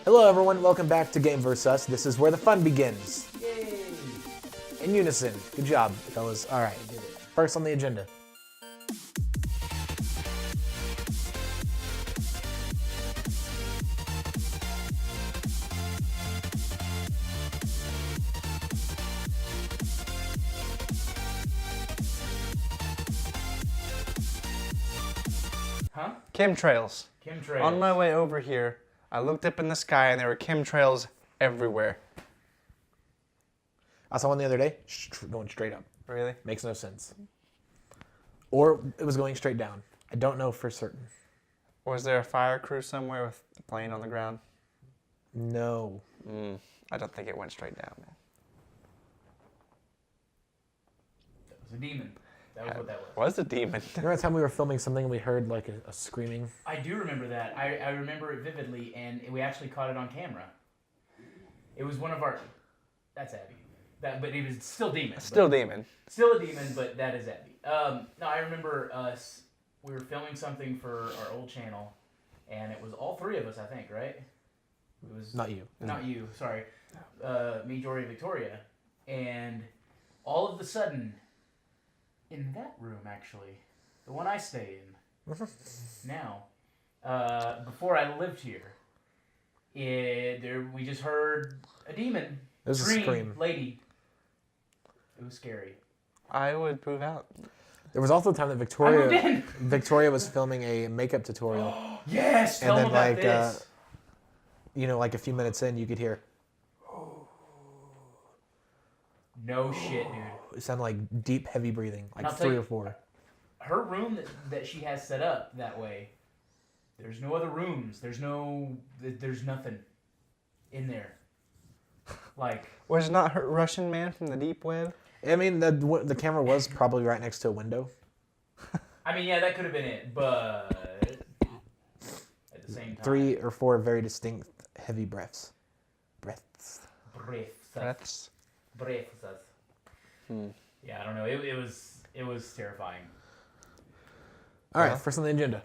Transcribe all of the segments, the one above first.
Hello everyone, welcome back to GameVersUs. This is where the fun begins. Yay! In unison. Good job, fellas. Alright, first on the agenda. Huh? Chemtrails. Chemtrails. On my way over here, I looked up in the sky and there were chemtrails everywhere. I saw one the other day, going straight up. Really? Makes no sense. Or it was going straight down. I don't know for certain. Was there a fire crew somewhere with a plane on the ground? No. I don't think it went straight down, man. That was a demon. That was what that was. Was a demon. Remember that time we were filming something and we heard like a screaming? I do remember that. I remember it vividly, and we actually caught it on camera. It was one of our... That's Abby. But it was still demon. Still demon. Still a demon, but that is Abby. No, I remember us... We were filming something for our old channel, and it was all three of us, I think, right? It was Not you. Not you, sorry. Me, Jory, and Victoria. And all of a sudden, in that room, actually, the one I stay in now, before I lived here, we just heard a demon It was a scream. lady. It was scary. I would prove out. There was also the time that I moved in. Victoria was filming a makeup tutorial. Yes, tell And them then, about like, this. Like a few minutes in, you could hear, No shit, dude. it sounded like deep, heavy breathing, And like I'll tell 3 you- or 4. Her room that she has set up that way, there's no other rooms. There's nothing in there. Like, Was it not her Russian man from the deep web? I mean, the camera was probably right next to a window. I mean, yeah, that could have been it, but at the same time, 3 or 4 very distinct, heavy breaths. Breaths. Breaths. Breaths. Yeah, I don't know. It was terrifying. All right, first on the agenda.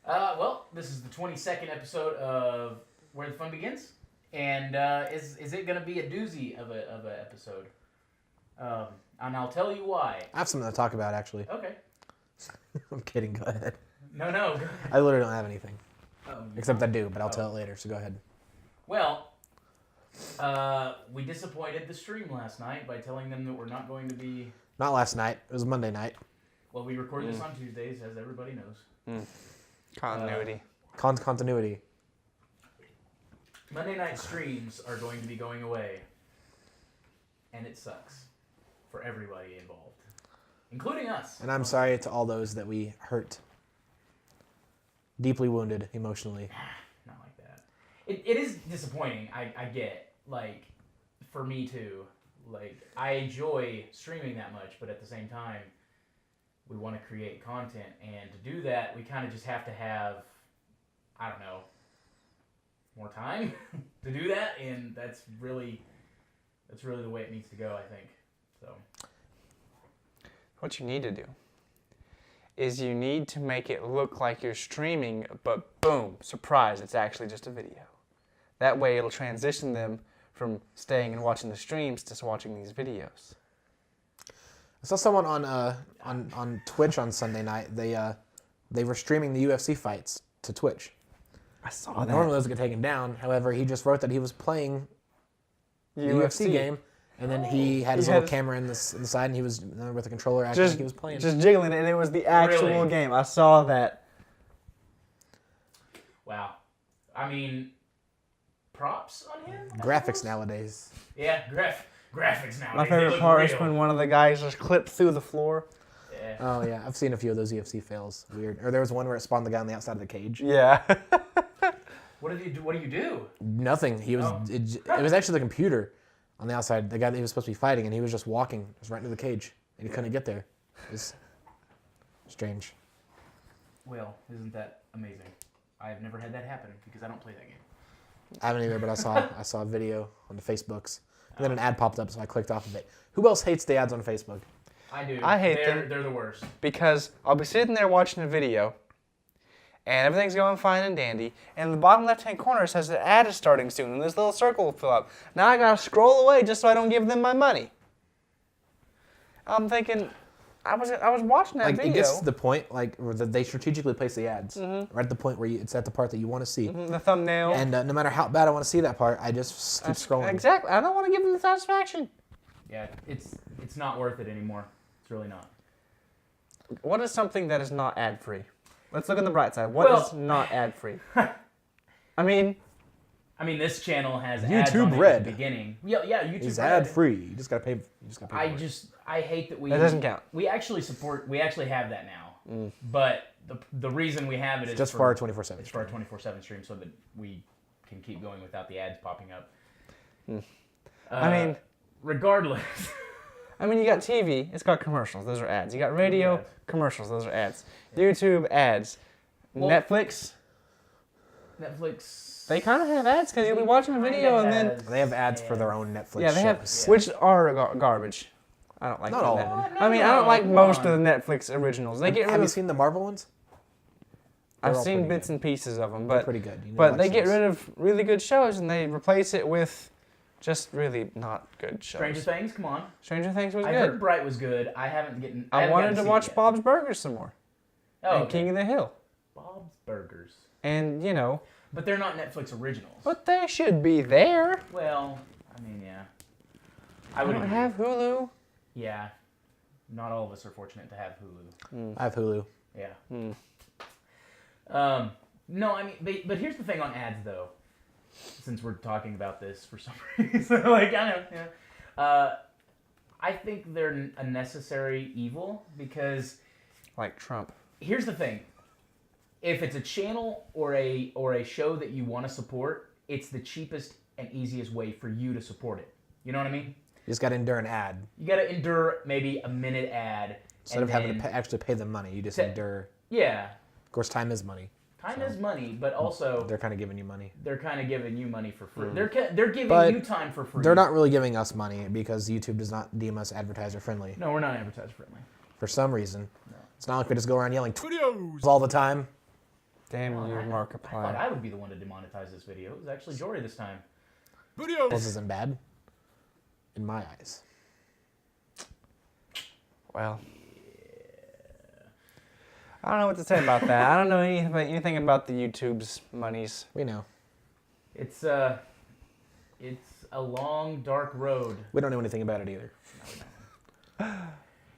Well, this is the 22nd episode of Where the Fun Begins, and is it gonna be a doozy of a episode? And I'll tell you why. I have something to talk about, actually. Okay. I'm kidding. Go ahead. No. Go I literally don't have anything. ahead. Except I do, but I'll tell it later, so go ahead. Well, we disappointed the stream last night by telling them that we're not going to be... Not last night. It was Monday night. Well, we record this on Tuesdays, as everybody knows. Continuity. Continuity. Monday night streams are going to be going away. And it sucks. For everybody involved. Including us. And I'm sorry to all those that we hurt. Deeply wounded emotionally. Not like that. It is disappointing, I get. Like, for me too. Like, I enjoy streaming that much, but at the same time, we want to create content. And to do that, we kind of just have to have, I don't know, more time to do that. And that's really the way it needs to go, I think. So. What you need to do is you need to make it look like you're streaming, but boom, surprise, it's actually just a video. That way it'll transition them from staying and watching the streams to watching these videos. I saw someone on Twitch on Sunday night. They were streaming the UFC fights to Twitch. I saw that. Normally those get taken down. However, he just wrote that he was playing the UFC game, and then he had his little camera in the side, and he was with the controller acting like he was playing. Just jiggling it, and it was the actual Really? game. I saw that. Wow. I mean, props on him? I Graphics suppose? nowadays. Yeah, graphics now. My favorite part is when one of the guys just clipped through the floor. Yeah. Oh yeah, I've seen a few of those UFC fails. Weird. Or there was one where it spawned the guy on the outside of the cage. Yeah. What do you do? Nothing. He was. Oh. It was actually the computer on the outside. The guy that he was supposed to be fighting, and he was just walking, just right into the cage, and he couldn't get there. It was strange. Well, isn't that amazing? I've never had that happen because I don't play that game. I haven't either, but I saw a video on the Facebooks, and then an ad popped up, so I clicked off of it. Who else hates the ads on Facebook? I do. I hate they're, them. They're the worst. Because I'll be sitting there watching a video, and everything's going fine and dandy, and the bottom left-hand corner says the ad is starting soon, and this little circle will fill up. Now I gotta scroll away just so I don't give them my money. I'm thinking, I was watching that video. It gets to the point where they strategically place the ads right at the point where it's at the part that you want to see. The thumbnail. And no matter how bad I want to see that part, I just keep scrolling. Exactly. I don't want to give them the satisfaction. Yeah, it's not worth it anymore. It's really not. What is something that is not ad-free? Let's look on the bright side. What is not ad-free? I mean, this channel has YouTube ads on it Red. at the beginning. Yeah, YouTube It's Red. ad free. You just gotta pay. I hate that we. That doesn't count. We actually have that now. But the reason we have it is just for our 24/7. It's for our 24/7 stream, so that we can keep going without the ads popping up. Regardless. You got TV, it's got commercials, those are ads. You got radio, commercials, those are ads. YouTube, ads. Well, Netflix, they kind of have ads because you'll be watching a video and then... They have ads for their own Netflix Yeah, they have, shows. which are garbage. I don't like Not all of that. them. I don't like most of the Netflix originals. They get rid Have you of... seen the Marvel ones? I've They're all seen pretty bits good. and pieces of them, They're but pretty good. but they get rid of really good shows and they replace it with just really not good shows. Stranger Things, come on. Stranger Things was I good. heard Bright was good. I haven't I wanted to watch Bob. Bob's Burgers some more. And King of the Hill. Bob's Burgers. And, But they're not Netflix originals. but they should be there. Well, yeah. I would don't agree. have Hulu. Yeah. Not all of us are fortunate to have Hulu. I have Hulu. Yeah. No, but here's the thing on ads, though. Since we're talking about this for some reason, I don't know. I think they're a necessary evil because... Like Trump. Here's the thing. If it's a channel or a show that you want to support, it's the cheapest and easiest way for you to support it. You know what I mean? You just gotta endure an ad. You got to endure maybe a minute ad. Instead of having to actually pay them money, you just endure. Yeah. Of course, time is money. Time is money, but also... They're kind of giving you money. They're kind of giving you money for free. They're giving But you time for free. They're not really giving us money because YouTube does not deem us advertiser friendly. No, we're not advertiser friendly. For some reason. No. It's not like we just go around yelling videos all the time. Damn you, I thought Markiplier. I would be the one to demonetize this video. It was actually Jory this time. Videos. This isn't bad. In my eyes. Well. I don't know what to say about that. I don't know anything about the YouTube's monies. We know. It's a long, dark road. We don't know anything about it either.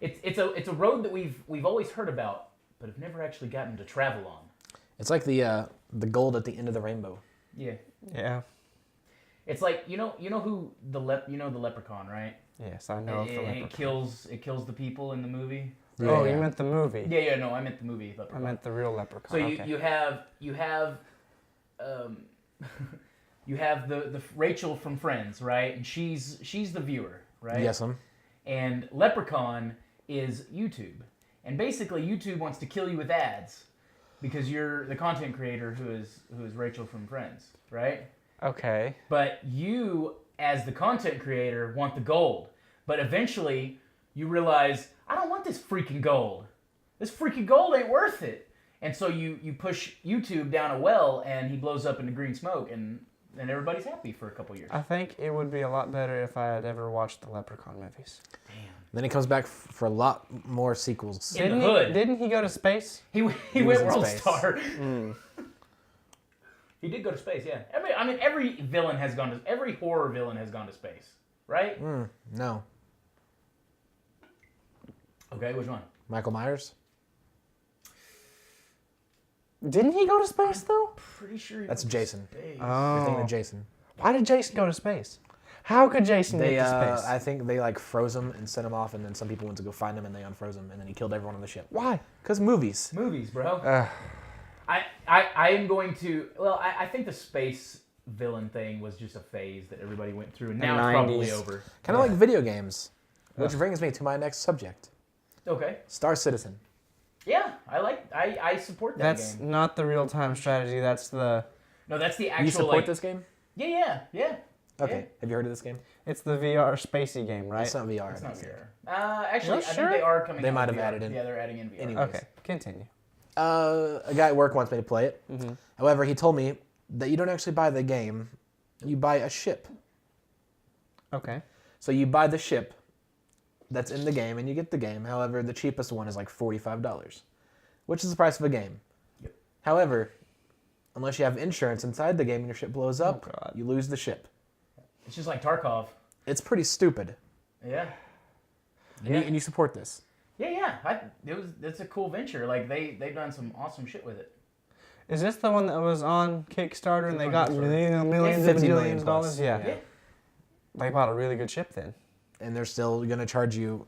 It's a road that we've always heard about, but have never actually gotten to travel on. It's like the gold at the end of the rainbow. Yeah. Yeah. It's like you know who the leprechaun, right? Yes, I know of the leprechaun. It kills the people in the movie. Yeah, oh, you meant the movie. Yeah, no, I meant the movie Leprechaun. I meant the real leprechaun. So okay. you have the Rachel from Friends, right? And she's the viewer, right? Yes, And Leprechaun is YouTube, and basically YouTube wants to kill you with ads because you're the content creator who is Rachel from Friends, right? Okay. But you, as the content creator, want the gold. But eventually, you realize, I don't want this freaking gold. This freaking gold ain't worth it. And so you push YouTube down a well, and he blows up into green smoke, and everybody's happy for a couple years. I think it would be a lot better if I had ever watched the Leprechaun movies. Damn. Then he comes back for a lot more sequels. In the hood. Didn't he go to space? He was went in World space. Star. He did go to space, yeah. Every villain has gone to... Every horror villain has gone to space, right? No. Okay, which one? Michael Myers? Didn't he go to space, though? Pretty sure he That's went to Jason. space. You're thinking Oh. of Jason. Why did Jason go to space? How could Jason They, get to space? I think they froze him and sent him off, and then some people went to go find him, and they unfroze him, and then he killed everyone on the ship. Why? Because movies. Movies, bro. I am going to... Well, I think the space villain thing was just a phase that everybody went through, and now it's probably 90s. over. Kind of like video games. Which brings me to my next subject. Okay. Star Citizen. Yeah, I support that That's game. not the real-time strategy. That's the... No, that's the actual... You support this game? Yeah. Okay. Yeah. Have you heard of this game? It's the VR spacey game, right? It's not VR. It's I not don't think. VR. Actually, Well, I sure. think they are coming They out might with have VR. added in. Yeah, they're adding in VR. Anyway. Okay, continue. A guy at work wants me to play it. Mm-hmm. However, he told me that you don't actually buy the game. You buy a ship. Okay. So you buy the ship that's in the game, and you get the game. However, the cheapest one is like $45, which is the price of a game. Yep. However, unless you have insurance inside the game and your ship blows up, you lose the ship. It's just like Tarkov. It's pretty stupid. Yeah. And you support this. Yeah. It's a cool venture. Like they've done some awesome shit with it. Is this the one that was on Kickstarter and they got millions Yeah, and $50 million billions of dollars? plus. Yeah. They bought a really good ship then. And they're still going to charge you.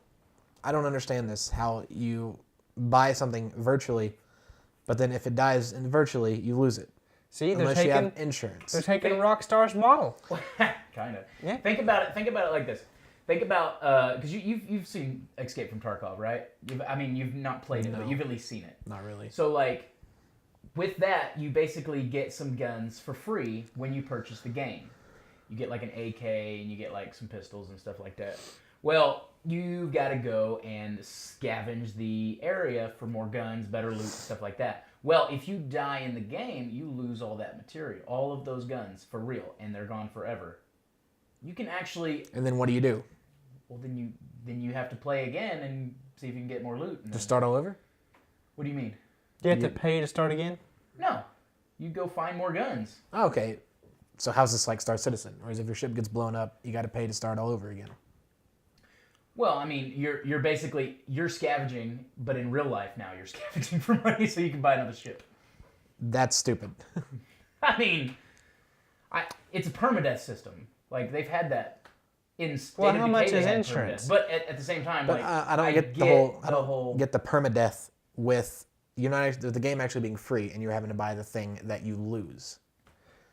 I don't understand this, how you buy something virtually, but then if it dies in virtually, you lose it. See, unless you have insurance. They're taking Rockstar's model. Kind of. Yeah. Think about it like this. Think about because you've seen Escape from Tarkov, right? You've not played it, but you've at least seen it. Not really. So like, with that, you basically get some guns for free when you purchase the game. You get like an AK and you get like some pistols and stuff like that. Well, you've got to go and scavenge the area for more guns, better loot, stuff like that. Well, if you die in the game, you lose all that material, all of those guns for real, and they're gone forever. You can actually. And then what do you do? Well, then you have to play again and see if you can get more loot. Just start all over? What do you mean? You have to pay to start again? No, you go find more guns. Oh, okay. So how's this like Star Citizen? Whereas if your ship gets blown up, you got to pay to start all over again. Well, I mean, you're basically scavenging, but in real life now you're scavenging for money so you can buy another ship. That's stupid. I mean, it's a permadeath system. Like they've had that in State of how Decay, much they is had insurance? permadeath. But at the same time, But like I don't get the permadeath with the game actually being free and you're having to buy the thing that you lose.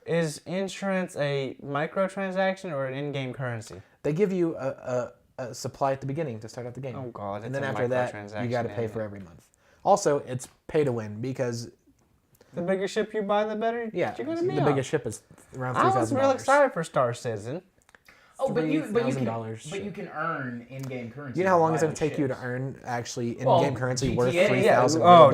Is insurance a microtransaction or an in-game currency? They give you a supply at the beginning to start out the game. Oh God! And then after that, you got to pay for every month. Also, it's pay to win because the bigger ship you buy, the better. Yeah, you're gonna be the on. biggest ship is around $3,000. I was real excited for Star Citizen. Oh, but you $3,000 you can earn in-game currency. You know how long it's to going to take you to earn actually in-game Well, currency GTA, worth yeah. $3,000? Oh,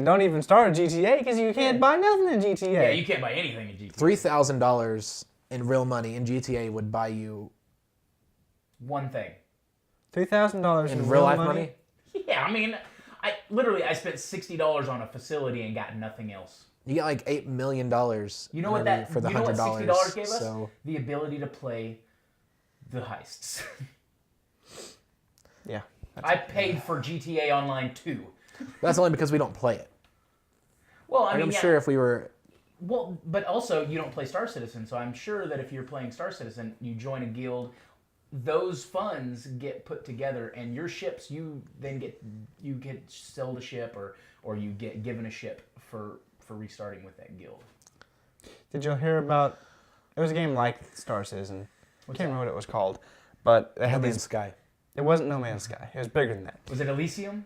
don't even start a GTA because you can't buy nothing in GTA. Yeah, you can't buy anything in GTA. $3,000 in real money in GTA would buy you One thing. $3,000 in real life money. Yeah, I mean, I spent $60 on a facility and got nothing else. You get like $8 million. You know what that? For the you know what $100 $60 gave us? So the ability to play the heists. Yeah. I paid for GTA Online 2. that's only because we don't play it. Well, I mean, I'm yeah. sure if we were. Well, but also you don't play Star Citizen, so I'm sure that if you're playing Star Citizen, you join a guild. Those funds get put together, and your ships, you get sold a ship, or you get given a ship for restarting with that guild. Did you hear about? It was a game like Star Citizen. I can't remember what it was called, but it No had Man's Sky. It wasn't No Man's Sky. It was bigger than that. Was it Elysium?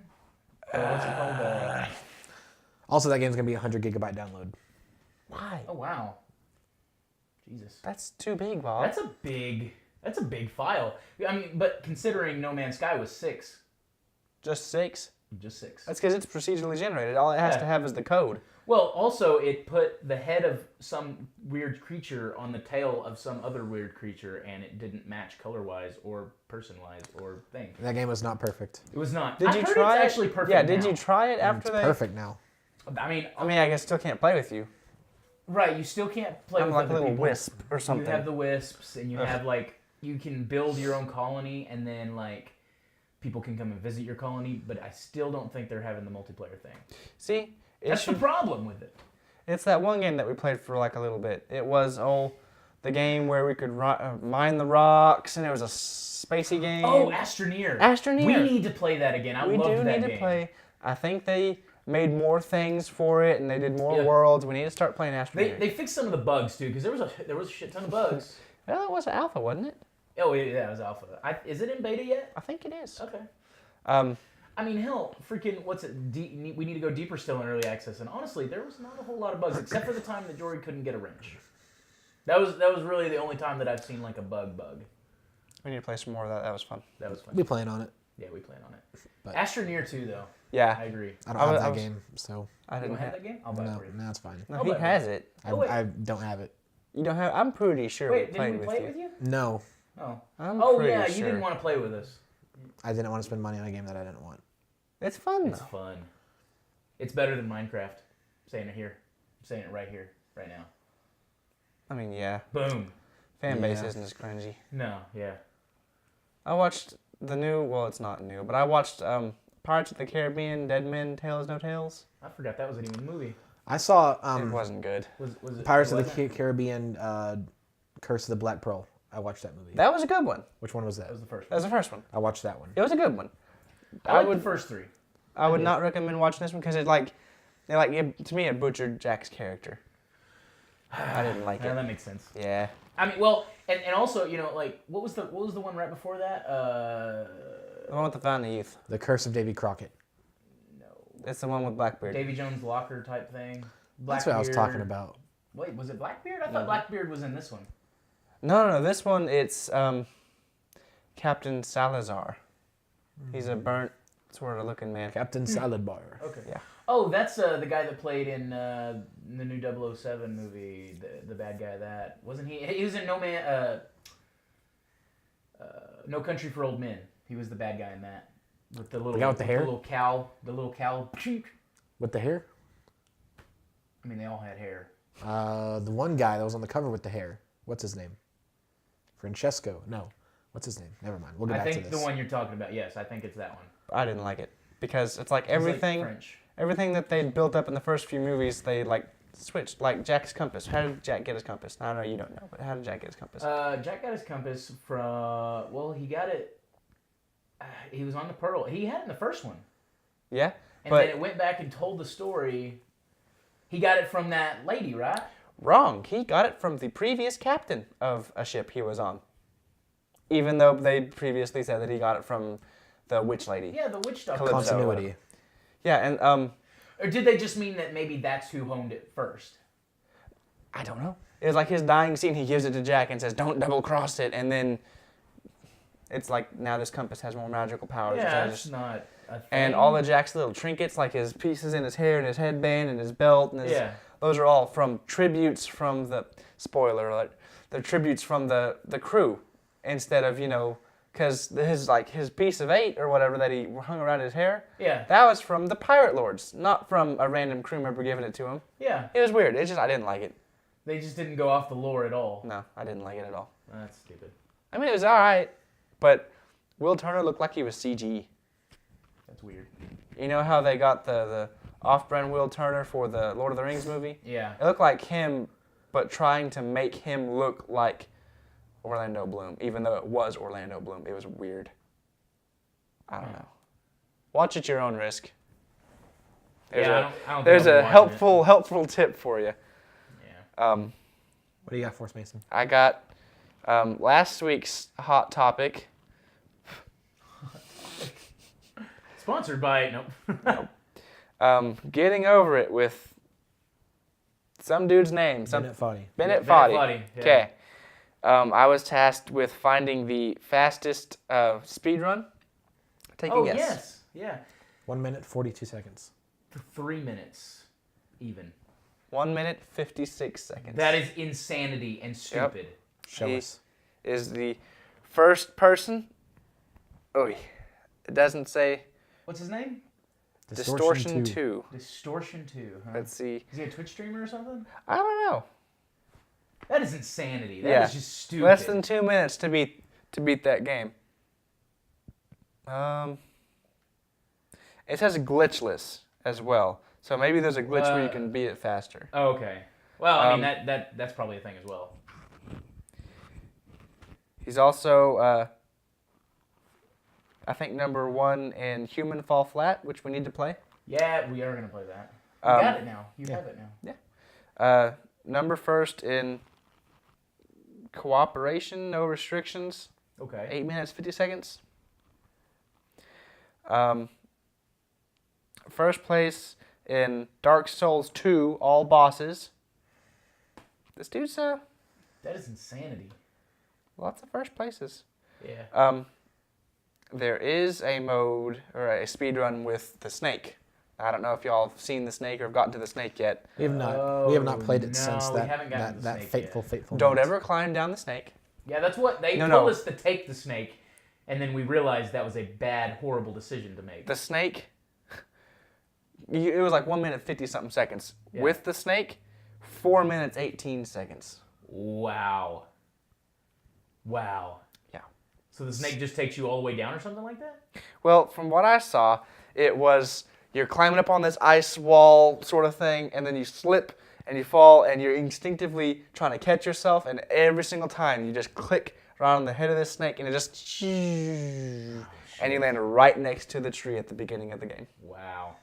Or what's it called? Also, that game's going to be a 100 gigabyte download. Why? Oh wow. Jesus. That's too big, Bob. That's a big file. I mean, but considering No Man's Sky was 6. Just 6? Just 6. That's because it's procedurally generated. All it has to have is the code. Well, also, it put the head of some weird creature on the tail of some other weird creature, and it didn't match color-wise or person-wise or thing. That game was not perfect. It was not. Did I you heard try it's it? actually perfect Yeah, now. did you try it after It's that? perfect now. I mean, I guess still can't play with you. right, you still can't play I'm with like a other little people. wisp or something. You have the wisps, and you have, like, you can build your own colony, and then, like, people can come and visit your colony, but I still don't think they're having the multiplayer thing. See? That's the problem with it. It's that one game that we played for like a little bit. It was, the game where we could mine the rocks, and it was a spacey game. Oh, Astroneer. Astroneer. We need to play that again. I We loved do that need game. to play. I think they made more things for it, and they did more Yeah. worlds. We need to start playing Astroneer. They fixed some of the bugs too, because there was a shit ton of bugs. Well, it was alpha, wasn't it? Oh yeah, it was alpha. Is it in beta yet? I think it is. Okay. Um, I mean, hell, freaking, what's it? We need to go deeper still in early access. And honestly, there was not a whole lot of bugs, except for the time that Jory couldn't get a wrench. That was really the only time that I've seen like a bug. we need to play some more of that. That was fun. That was fun. We'll be playing on it. Yeah, we plan on it. But- Astroneer 2, though. Yeah. I agree. I don't have that game, so I You didn't don't have have that game? I'll buy it no, for you. no, it's fine. No, I'll he buy it. has it. Oh, wait. I don't have it. You don't have. I'm pretty sure Wait, we played didn't we with play you. it with you? No, Oh. I'm Oh, pretty yeah, sure. you didn't want to play with us. I didn't want to spend money on a game that I didn't want. It's fun It's though. fun. It's better than Minecraft. I'm saying it here. I'm saying it right here, right now. I mean, yeah. Boom. Fan base Yeah. isn't as cringy. No, yeah. I watched the new. Well, it's not new, but I watched Pirates of the Caribbean, Dead Men, Tales No Tales. I forgot that wasn't even a movie. I saw It wasn't good. Was it? Pirates it of the wasn't? Caribbean, Curse of the Black Pearl. I watched that movie. That was a good one. Which one was that? That was the first That one. was the first one. I watched that one. It was a good one. I like the first three. I would did. not recommend watching this one because to me it butchered Jack's character. I didn't like Yeah, it. that makes sense. Yeah. I mean, well, and also, you know, like, what was the one right before that? The one with the Fountain of Youth. The Curse of Davy Crockett. No, It's the one with Blackbeard. Davy Jones' Locker type thing. That's what I was talking Blackbeard. about. Wait, was it Blackbeard? I thought Blackbeard was in this one. No. This one it's Captain Salazar. He's a burnt sort of looking man. Captain Salad Bar. Okay. Yeah. Oh, that's the guy that played in the new 007 movie, the bad guy. That wasn't he? He was in No Country for Old Men. He was the bad guy in that with the little guy with the hair? the little cow. With the hair? I mean, they all had hair. The one guy that was on the cover with the hair. What's his name? Francesco. No. What's his name? Never mind. We'll get I back to think this. the one you're talking about. Yes, I think it's that one. I didn't like it because it's like He's, like, everything. French. Everything that they built up in the first few movies, they like switched. Like Jack's compass. How did Jack get his compass? I know you don't know, but how did Jack get his compass? Jack got his compass from. Well, he got it. He was on the Pearl. He had it in the first one, Yeah, and but then it went back and told the story. He got it from that lady, right? wrong. He got it from the previous captain of a ship he was on. Even though they previously said that he got it from the witch lady. Yeah, the witch doctor. Calypso. Continuity. Yeah, and Or did they just mean that maybe that's who honed it first? I don't know. It was like his dying scene. He gives it to Jack and says, "Don't double cross it," and then it's like now this compass has more magical powers. Yeah, I that's not a thing. And all of Jack's little trinkets, like his pieces in his hair and his headband and his belt, and his, Yeah. those are all from tributes from the, spoiler alert, they're tributes from the crew instead of, because his piece of 8 or whatever that he hung around his hair, Yeah. that was from the Pirate Lords, not from a random crew member giving it to him. Yeah. It was weird. I didn't like it. They just didn't go off the lore at all. No, I didn't like it at all. That's stupid. I mean, it was all right, but Will Turner looked like he was CG. That's weird. You know how they got the off-brand Will Turner for the Lord of the Rings movie? Yeah. It looked like him, but trying to make him look like Orlando Bloom, even though it was Orlando Bloom. It was weird. I don't know. Watch at your own risk. There's I don't think there's I'll be a watching helpful tip for you. it. Yeah. What do you got for us, Mason? I got last week's hot topic. Sponsored by nope. Getting over it with some dude's name. Bennett Foddy. Bennett Bennett Foddy. Foddy, yeah. Okay. I was tasked with finding the fastest speed run. Take a Oh guess. yes. Yeah. 1 minute, 42 seconds. For 3 minutes, even. 1 minute, 56 seconds. That is insanity and stupid. Show He us. is the first person. Oh, it doesn't say What's his name? Distortion 2. Distortion 2. Huh? Let's see. Is he a Twitch streamer or something? I don't know. That is insanity. That is just stupid. Less than 2 minutes to beat that game. It says glitchless as well, so maybe there's a glitch where you can beat it faster. Oh, okay. Well, I mean that's probably a thing as well. He's also, I think, number 1 in Human Fall Flat, which we need to play. Yeah, we are gonna play that. You got it now. You have it now. Number 1st in Cooperation, No Restrictions, Okay. 8 minutes, 50 seconds. First place in Dark Souls 2, All Bosses. This dude's, That is insanity. lots of first places. Yeah. there is a mode or a speed run with the snake. I don't know if y'all have seen the snake or have gotten to the snake yet. We have not. We have not played it no, since we haven't gotten to the that snake fateful Don't night. ever climb down the snake. Yeah, that's what they told us to take the snake, and then we realized that was a bad, horrible decision to make. The snake, it was like 1 minute 50 something seconds. Yeah. With the snake, 4 minutes 18 seconds. Wow. Yeah. So the snake just takes you all the way down or something like that? Well, from what I saw, it was you're climbing up on this ice wall sort of thing, and then you slip and you fall, and you're instinctively trying to catch yourself, and every single time you just click right on the head of this snake, and it just and you land right next to the tree at the beginning of the game. Wow.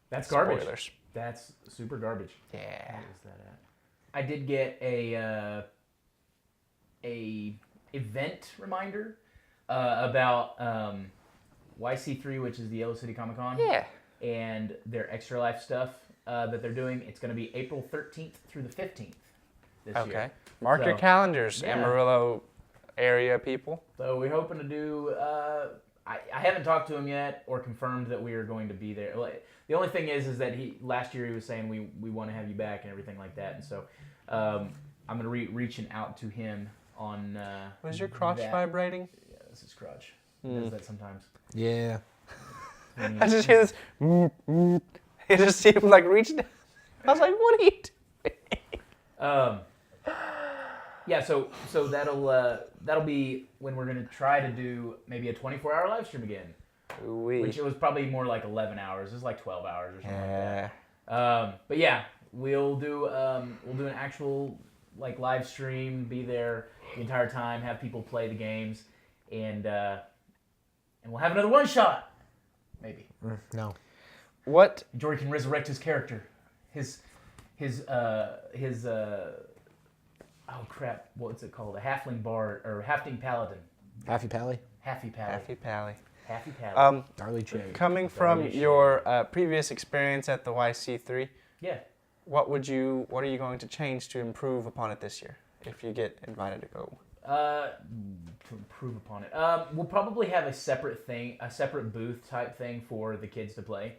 That's garbage. Spoilers. That's super garbage. Yeah. What is that at? I did get a event reminder about YC3, which is the Yellow City Comic Con. Yeah. And their Extra Life stuff that they're doing. It's going to be April 13th through the 15th this year. Okay. Mark your calendars, yeah. Amarillo area people. So we're hoping to do. I haven't talked to him yet or confirmed that we are going to be there. The only thing is that last year he was saying we want to have you back and everything like that, and so I'm gonna reaching out to him on. Was your crotch vibrating? Yeah, this is crotch. It does that sometimes. Yeah. I just hear this. You just see him like reaching down. I was like, what are you doing? Yeah, so that'll be when we're gonna try to do maybe a 24-hour live stream again. Ooh-wee. Which it was probably more like 11 hours. It was like 12 hours or something Yeah. like that. But yeah, we'll do an actual like live stream, be there the entire time, have people play the games, and we'll have another one shot, maybe. No. What? Jory can resurrect his character, his oh crap, what's it called? A halfling bard or halfling paladin. Happy Pally? Happy Pally. Happy Pally. Happy Pally. Darley Che. Coming from your previous experience at the YC3, Yeah. what are you going to change to improve upon it this year if you get invited to go? To improve upon it, we'll probably have a separate booth type thing for the kids to play,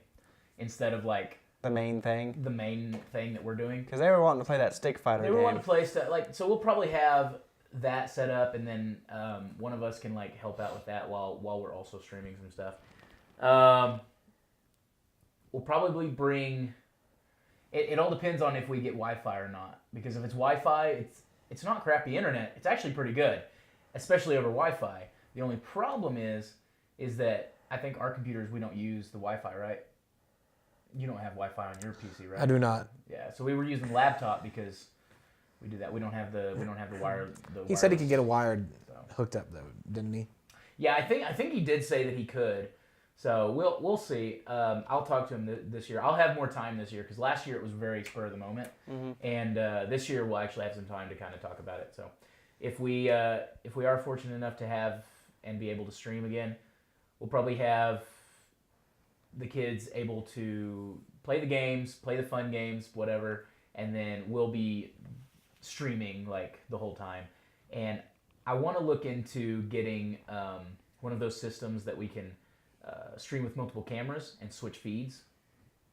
instead of like The main thing? the main thing that we're doing. Because they were wanting to play that stick fighter They game. were wanting to play stuff so we'll probably have that set up, and then one of us can like help out with that while we're also streaming some stuff. We'll probably bring. It all depends on if we get Wi-Fi or not. Because if it's Wi-Fi, it's not crappy internet. It's actually pretty good, especially over Wi-Fi. The only problem is that I think our computers, we don't use the Wi-Fi, right? You don't have Wi-Fi on your PC, right? I do not. Yeah, so we were using laptop because we do that. We don't have the wire. He said he could get a wired hooked up though, didn't he? Yeah, I think he did say that he could. So we'll see. I'll talk to him this year. I'll have more time this year because last year it was very spur of the moment, and this year we'll actually have some time to kind of talk about it. So if we are fortunate enough to have and be able to stream again, we'll probably have the kids able to play the games, play the fun games, whatever, and then we'll be streaming like the whole time. And I want to look into getting one of those systems that we can stream with multiple cameras and switch feeds.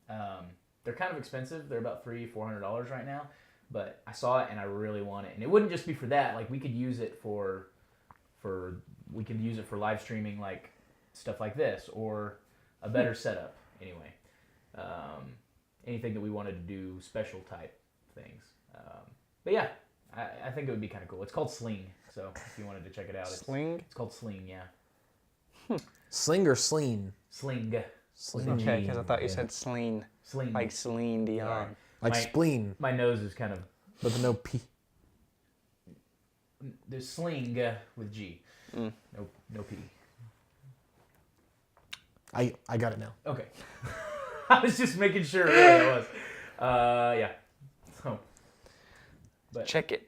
They're kind of expensive. They're about $300-$400 right now, but I saw it and I really want it. And it wouldn't just be for that. Like we could use it for live streaming, like stuff like this, or a better setup. Anyway, anything that we wanted to do, special type things. But yeah, I think it would be kind of cool. It's called Sling, so if you wanted to check it out, it's called Sling. Yeah. Sling or Sleen? Sling. Sling. Okay, because I thought you said Celine. Sling. Like Celine Dion. Like spleen, My nose is kind of. but no P. There's Sling with G. No P. I got it now. Okay. I was just making sure it was. Yeah. So. But Check it.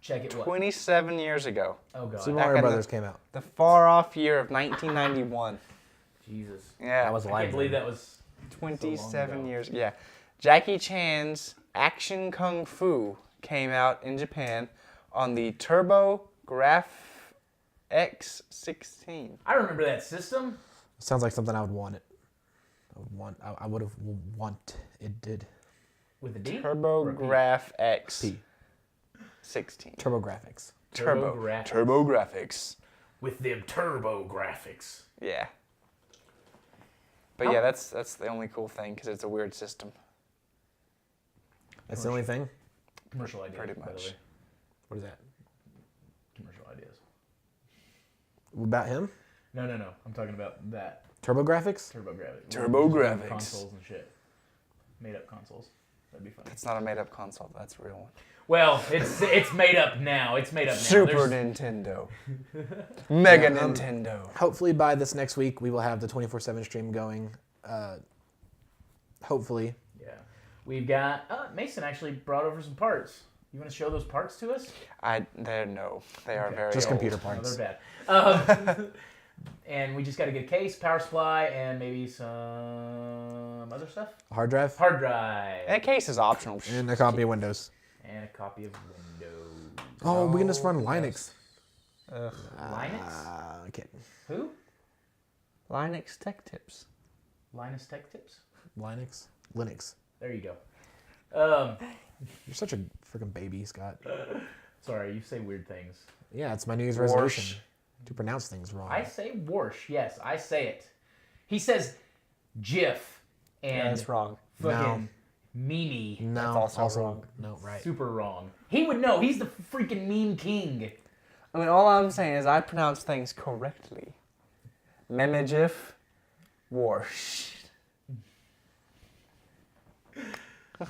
check it. What? 27 years ago. Oh god. Super Back Mario in Brothers came out. The far off year of 1991. Jesus. Yeah. That was I live. can't believe that was 27 ago. years. Yeah. Jackie Chan's Action Kung Fu came out in Japan on the Turbo X16. I remember that system. Sounds like something I would want it. I would have want it did. With a D? TurboGraf X. P. 16. TurboGrafx. TurboGrafx. With them turbo graphics. Yeah. But yeah, that's the only cool thing because it's a weird system. That's the only thing? Commercial ideas, Pretty by the much. way. What is that? Commercial ideas. About him? No. I'm talking about that. TurboGrafx? TurboGrafx. Consoles and shit. Made up consoles. That'd be funny. It's not a made-up console. That's a real one. Well, it's made up now. It's made up now. Super Nintendo. Mega Nintendo. Hopefully by this next week, we will have the 24/7 stream going. Hopefully. Yeah. We've got... Mason actually brought over some parts. You want to show those parts to us? They are very Just old. computer No, parts. they're bad. And we just got to get a case, power supply, and maybe some other stuff. A hard drive? Hard drive. And a case is optional. And a copy of Windows. And a copy of Windows. Oh, we can just run Linux. Linux? Okay. Who? Linux Tech Tips. Linus Tech Tips? Linux? There you go. You're such a freaking baby, Scott. Sorry, you say weird things. Yeah, it's my New Year's resolution to pronounce things wrong. I say Warsh. Yes, I say it. He says GIF and That's wrong. fucking Mimi. No, That's also wrong. No, right. Super wrong. He would know. He's the freaking meme king. I mean, all I'm saying is I pronounce things correctly. Memegif, Warsh.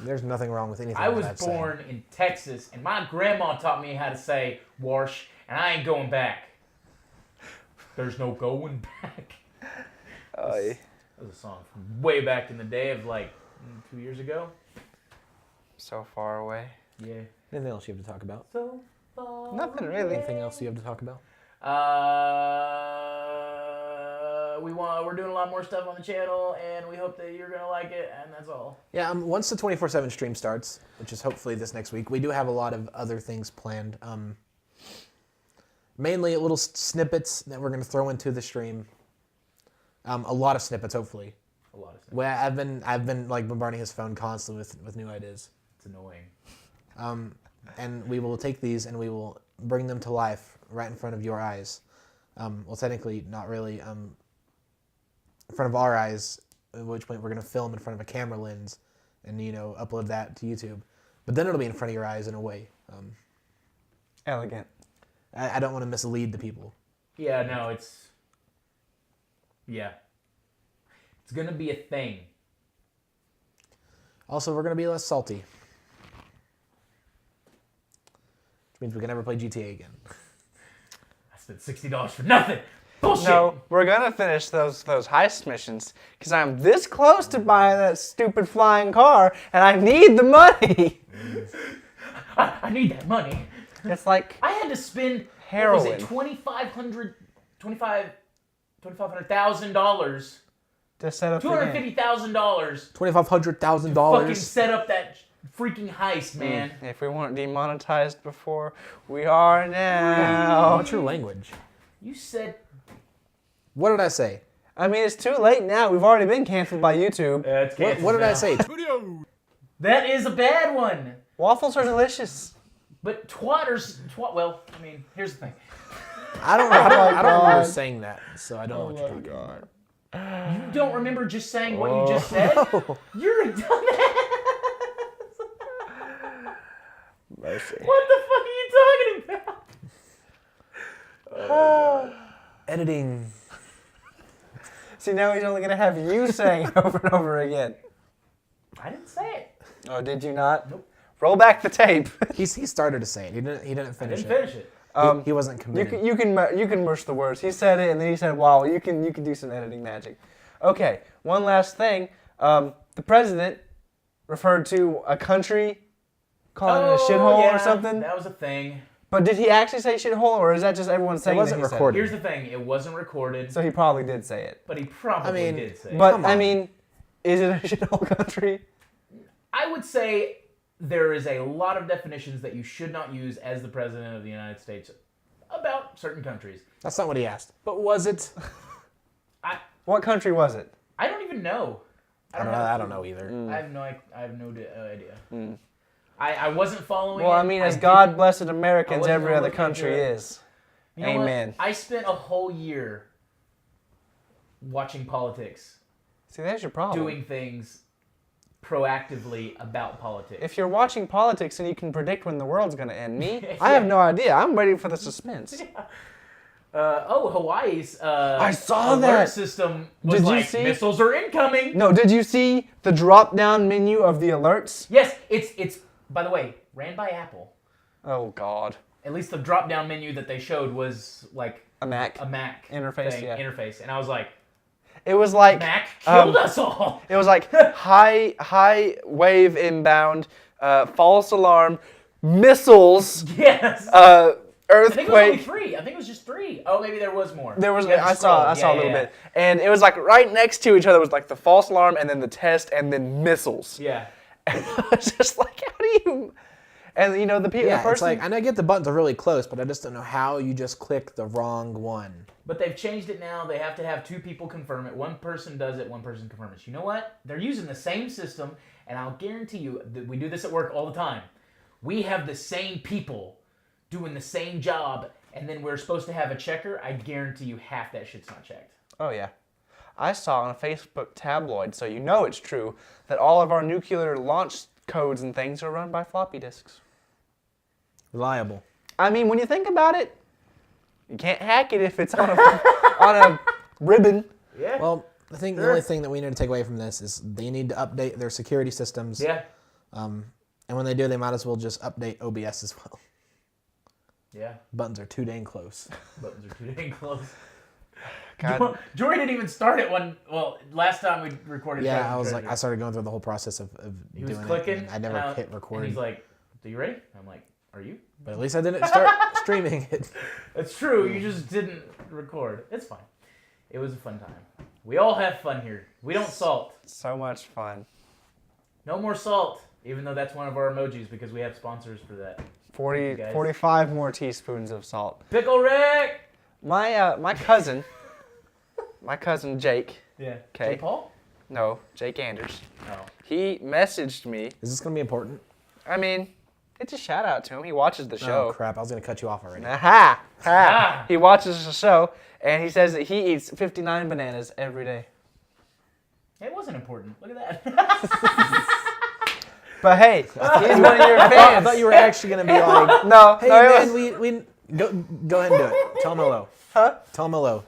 There's nothing wrong with anything. I was I've born in Texas, and my grandma taught me how to say Warsh, and I ain't going back. There's no going back. That was a song from way back in the day of like 2 years ago. So far away. Yeah. Anything else you have to talk about? So far. Nothing really. Anything else you have to talk about? We're doing a lot more stuff on the channel, and we hope that you're gonna like it, and that's all. Yeah, once the 24/7 stream starts, which is hopefully this next week, we do have a lot of other things planned. Mainly little snippets that we're going to throw into the stream. A lot of snippets, hopefully. A lot of stuff. Well, I've been like bombarding his phone constantly with new ideas. It's annoying. And we will take these and we will bring them to life right in front of your eyes. Well, technically, not really. In front of our eyes, at which point we're going to film in front of a camera lens and, upload that to YouTube. But then it'll be in front of your eyes in a way. Elegant. I don't want to mislead the people. Yeah, no, it's... Yeah. It's gonna be a thing. Also, we're going to be less salty. Which means we can never play GTA again. I spent $60 for nothing! Bullshit! No, we're gonna finish those heist missions because I'm this close to buying that stupid flying car, and I need the money. I need that money. It's like I had to spend heroin. What was it, $2,500,000, To set up the game. $250,000 $2,500,000. fucking set up that freaking heist, man. If we weren't demonetized before, we are now. What's your language? You said What did I say? I mean, it's too late now. We've already been canceled by YouTube. it's What did I say? That is a bad one. Waffles are delicious. But well, I mean, here's the thing. I don't remember saying that, so I don't know what you're talking about. You don't remember just saying what you just said? You're a dumbass. Mercy. What the fuck are you talking about? Editing. See, now he's only gonna have you saying it over and over again. I didn't say it. Oh, did you not? Nope. Roll back the tape. He started to say it. He didn't I finish didn't it. finish it. He wasn't committed. You can merge the words. He said it, and then he said, "Wow, you can do some editing magic." Okay, one last thing. The president referred to a country calling it a shithole or something. That was a thing. But did he actually say shithole, or is that just everyone saying wasn't that he recorded. Here's the thing. It wasn't recorded, So he probably did say it. but he probably did say it. But Come I on. mean, is it a shithole country? I would say there is a lot of definitions that you should not use as the president of the United States about certain countries. That's not what he asked. But was it? What country was it? I don't even know. I don't know either. I have no idea. I wasn't following Well, it. I mean, as God blessed Americans, wasn't every gonna other look country into it. is. You know Amen. what? I spent a whole year watching politics, See, there's your problem. doing things proactively about politics. If you're watching politics and you can predict when the world's going to end, me, I have no idea. I'm waiting for the suspense. Hawaii's I saw alert that. system was Did you like, see? missiles are incoming. No, did you see the drop-down menu of the alerts? Yes, it's by the way, ran by Apple. Oh, God. At least the drop-down menu that they showed was like A Mac. a Mac Interface, yeah. interface, and I was like, It was like... Mac killed us all. It was like high wave inbound, false alarm, missiles, Yes. I think it was only earthquake. 3. I think it was just 3. Oh, maybe there was more. There was You have to I saw scroll. a little bit, and it was like right next to each other was like the false alarm and then the test and then missiles. Yeah. And I was just like, how do you? And you know the people. Yeah, the person, it's like, and I get the buttons are really close, but I just don't know how you just click the wrong one. But they've changed it now. They have to have 2 people confirm it. One person does it, one person confirms it. You know what? They're using the same system, and I'll guarantee you that we do this at work all the time. We have the same people doing the same job, and then we're supposed to have a checker. I guarantee you half that shit's not checked. Oh yeah, I saw on a Facebook tabloid, so you know it's true, that all of our nuclear launch codes and things are run by floppy disks. Reliable. I mean, when you think about it, you can't hack it if it's on a ribbon. Yeah. Well, I think the only thing that we need to take away from this is they need to update their security systems. Yeah. And when they do, they might as well just update OBS as well. Yeah. Buttons are too dang close. Buttons are too dang close. God. Jory didn't even start it when. Well, last time we recorded. Yeah, Treasure I was Treasure. like, I started going through the whole process of He was doing clicking. it. And I never hit record. And he's like, "Are you ready?" I'm like, "Are you?" But at least I didn't start streaming it. That's true. You just didn't record. It's fine. It was a fun time. We all have fun here. We don't salt. So much fun. No more salt. Even though that's one of our emojis because we have sponsors for that. 45 more teaspoons of salt. Pickle Rick. My cousin, Jake. Yeah. Okay. Jay Paul. No, Jake Anders. Oh. He messaged me. Is this going to be important? I mean, it's a shout out to him. He watches the show. Oh, crap. I was going to cut you off already. Aha! Ah. He watches the show, and he says that he eats 59 bananas every day. It wasn't important. Look at that. But hey, he's one of your I fans. thought you were actually going to be like, No, hey, no, it man, was- we go ahead and do it. Tell him hello. Huh? Tell him hello.